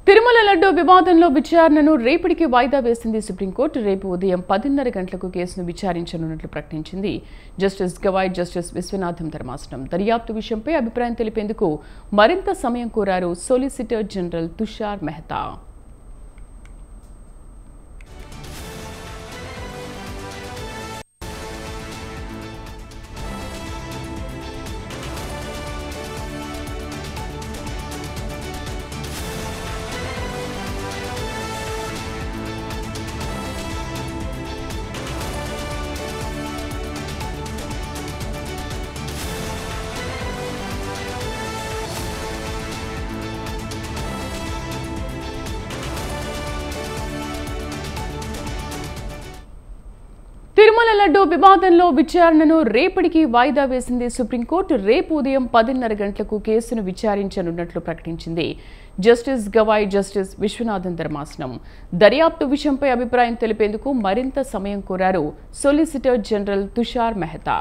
తిరుమల లడ్డూ వివాదంలో విచారణను రేపటికి వాయిదా వేసింది సుప్రీంకోర్టు. రేపు ఉదయం 10:30 గంటలకు కేసును విచారించనున్నట్లు ప్రకటించింది. జస్టిస్ గవాయ్, జస్టిస్ విశ్వనాథం ధర్మాసనం దర్యాప్తు విషయంపై అభిప్రాయం తెలిపేందుకు మరింత సమయం కోరారు సోలిసిటర్ జనరల్ తుషార్ మెహతా. తిరుమల లడ్డూ వివాదంలో విచారణను రేపటికి వాయిదా వేసింది సుప్రీంకోర్టు. రేపు ఉదయం 10:30 గంటలకు కేసును విచారించనున్నట్లు ప్రకటించింది. జస్టిస్ గవాయ్, జస్టిస్ విశ్వనాథన్ ధర్మాసనం దర్యాప్తు విషయంపై అభిప్రాయం తెలిపేందుకు మరింత సమయం కోరారు సోలిసిటర్ జనరల్ తుషార్ మెహతా.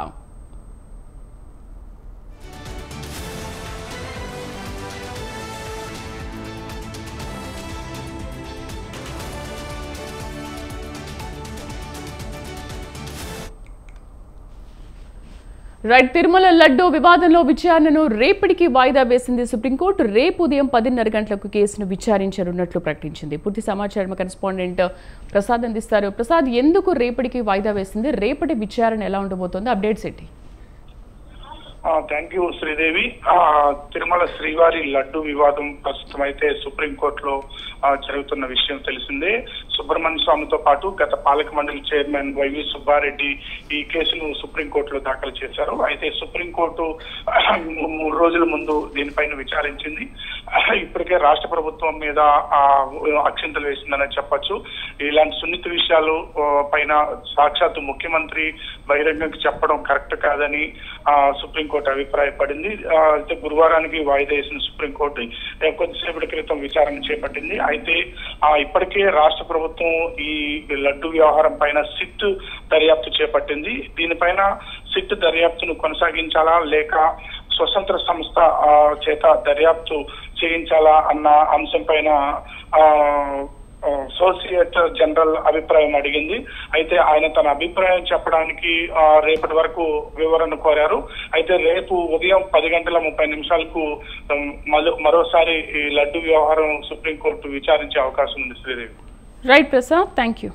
తిరుమల లడ్డూ వివాదంలో విచారణను రేపటికి వాయిదా వేసింది సుప్రీంకోర్టు. రేపు ఉదయం 10:30 గంటలకు కేసును విచారించనున్నట్లు ప్రకటించింది. పూర్తి సమాచారం కరెస్పాండెంట్ ప్రసాద్ అందిస్తారు. ప్రసాద్, ఎందుకు రేపటికి వాయిదా వేసింది? రేపటి విచారణ ఎలా ఉండబోతోంది? అప్డేట్స్ ఏంటి? Thank you Sridevi. తిరుమల శ్రీవారి లడ్డు వివాదం ప్రస్తుతం అయితే సుప్రీంకోర్టులో జరుగుతున్న విషయం తెలిసిందే. సుబ్రహ్మణ్య స్వామితో పాటు గత పాలక మండలి చైర్మన్ వైవి సుబ్బారెడ్డి ఈ కేసును సుప్రీంకోర్టులో దాఖలు చేశారు. అయితే సుప్రీంకోర్టు 3 రోజుల ముందు దీనిపైన విచారించింది. ఇప్పటికే రాష్ట్ర ప్రభుత్వం మీద అక్షింతలు వేసిందని చెప్పొచ్చు. ఇలాంటి సున్నిత విషయాలు పైన సాక్షాత్తు ముఖ్యమంత్రి బహిరంగంగా చెప్పడం కరెక్ట్ కాదని సుప్రీంకోర్టు అభిప్రాయపడింది. అయితే గురువారానికి వాయిదా వేసిన సుప్రీంకోర్టు కొద్దిసేపటి క్రితం విచారణ చేపట్టింది. అయితే ఇప్పటికే రాష్ట్ర ప్రభుత్వం ఈ లడ్డు వ్యవహారం పైన సిట్ దర్యాప్తు చేపట్టింది. దీనిపైన సిట్ దర్యాప్తును కొనసాగించాలా లేక స్వతంత్ర సంస్థ చేత దర్యాప్తు చేయించాలా అన్న అంశం పైన సోలిసిటర్ జనరల్ అభిప్రాయం అడిగింది. అయితే ఆయన తన అభిప్రాయం చెప్పడానికి రేపటి వరకు వివరణ కోరారు. అయితే రేపు ఉదయం 10:30 మరోసారి ఈ లడ్డు వ్యవహారం సుప్రీంకోర్టు విచారించే అవకాశం ఉంది Sridevi. Right Prasad, thank you.